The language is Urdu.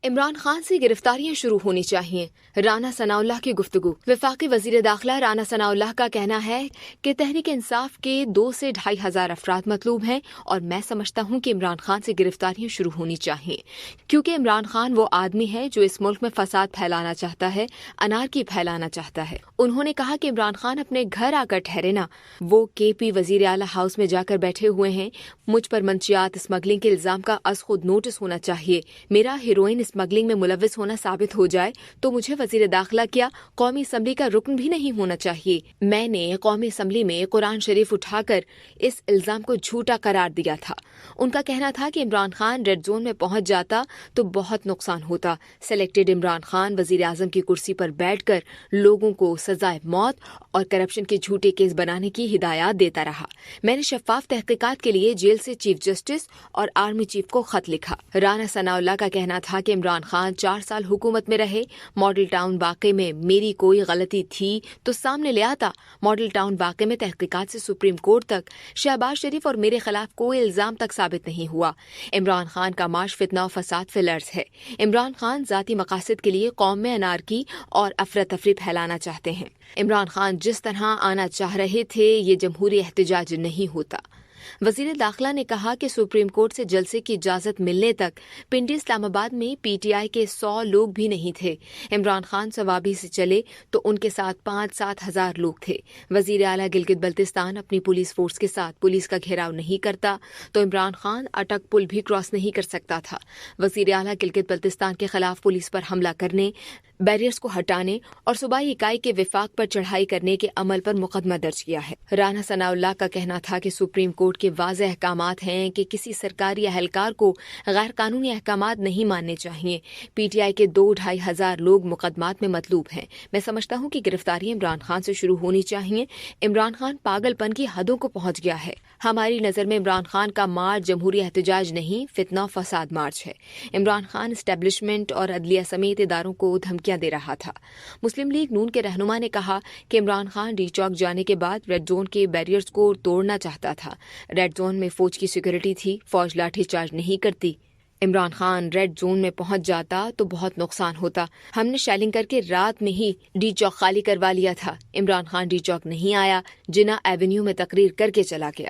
عمران خان سے گرفتاریاں شروع ہونی چاہیے، رانا ثناء اللہ کی گفتگو۔ وفاقی وزیر داخلہ رانا ثناء اللہ کا کہنا ہے کہ تحریک انصاف کے 2 سے 2,500 افراد مطلوب ہیں اور میں سمجھتا ہوں کہ عمران خان سے گرفتاریاں شروع ہونی چاہیے، کیونکہ عمران خان وہ آدمی ہے جو اس ملک میں فساد پھیلانا چاہتا ہے، انارکی پھیلانا چاہتا ہے۔ انہوں نے کہا کہ عمران خان اپنے گھر آ کر ٹھہرے نا، وہ KP وزیر اعلیٰ ہاؤس میں جا کر بیٹھے ہوئے ہیں۔ مجھ پر منشیات اسمگلنگ کے الزام کا از خود نوٹس ہونا چاہیے۔ میرا ہیروئن اسمگلنگ میں ملوث ہونا ثابت ہو جائے تو مجھے وزیر داخلہ کیا قومی اسمبلی کا رکن بھی نہیں ہونا چاہیے۔ میں نے قومی اسمبلی میں قرآن شریف اٹھا کر اس الزام کو جھوٹا قرار دیا تھا۔ ان کا کہنا تھا کہ عمران خان ریڈ زون میں پہنچ جاتا تو بہت نقصان ہوتا۔ سلیکٹڈ عمران خان وزیر اعظم کی کرسی پر بیٹھ کر لوگوں کو سزائے موت اور کرپشن کے جھوٹے کیس بنانے کی ہدایات دیتا رہا۔ میں نے شفاف تحقیقات کے لیے جیل سے چیف جسٹس اور آرمی چیف کو خط لکھا۔ رانا ثناء اللہ کا کہنا تھا کہ عمران خان 4 سال حکومت میں رہے، ماڈل ٹاؤن واقعے میں میری کوئی غلطی تھی تو سامنے لے آتا۔ ماڈل ٹاؤن واقعے میں تحقیقات سے سپریم کورٹ تک شہباز شریف اور میرے خلاف کوئی الزام تک ثابت نہیں ہوا۔ عمران خان کا مارچ فتنہ و فساد فی الارض ہے۔ عمران خان ذاتی مقاصد کے لیے قوم میں انارکی اور افراتفری پھیلانا چاہتے ہیں۔ عمران خان جس طرح آنا چاہ رہے تھے یہ جمہوری احتجاج نہیں ہوتا۔ وزیر داخلہ نے کہا کہ سپریم کورٹ سے جلسے کی اجازت ملنے تک پنڈی اسلام آباد میں PTI کے 100 لوگ بھی نہیں تھے۔ عمران خان صوابی سے چلے تو ان کے ساتھ 5-7 ہزار لوگ تھے۔ وزیر اعلیٰ گلگت بلتستان اپنی پولیس فورس کے ساتھ پولیس کا گھیراؤ نہیں کرتا تو عمران خان اٹک پل بھی کراس نہیں کر سکتا تھا۔ وزیر اعلیٰ گلگت بلتستان کے خلاف پولیس پر حملہ کرنے، بیریئرز کو ہٹانے اور صوبائی اکائی کے وفاق پر چڑھائی کرنے کے عمل پر مقدمہ درج کیا ہے۔ رانا ثناء اللہ کا کہنا تھا کہ سپریم کورٹ کے واضح احکامات ہیں کہ کسی سرکاری اہلکار کو غیر قانونی احکامات نہیں ماننے چاہیے۔ PTI کے 2-2.5 ہزار لوگ مقدمات میں مطلوب ہیں۔ میں سمجھتا ہوں کہ گرفتاری عمران خان سے شروع ہونی چاہیے۔ عمران خان پاگل پن کی حدوں کو پہنچ گیا ہے۔ ہماری نظر میں عمران خان کا مارچ جمہوری احتجاج نہیں، فتنہ و فساد مارچ ہے۔ عمران خان اسٹیبلشمنٹ اور عدلیہ سمیت اداروں کو دھمکیاں دے رہا تھا۔ مسلم لیگ نون کے رہنما نے کہا کہ عمران خان ڈی چوک جانے کے بعد ریڈ زون کے بیریئرز کو توڑنا چاہتا تھا۔ ریڈ زون میں فوج کی سیکورٹی تھی، فوج لاٹھی چارج نہیں کرتی۔ عمران خان ریڈ زون میں پہنچ جاتا تو بہت نقصان ہوتا۔ ہم نے شیلنگ کر کے رات میں ہی ڈی چوک خالی کروا لیا تھا۔ عمران خان ڈی چوک نہیں آیا، جناح ایونیو میں تقریر کر کے چلا گیا۔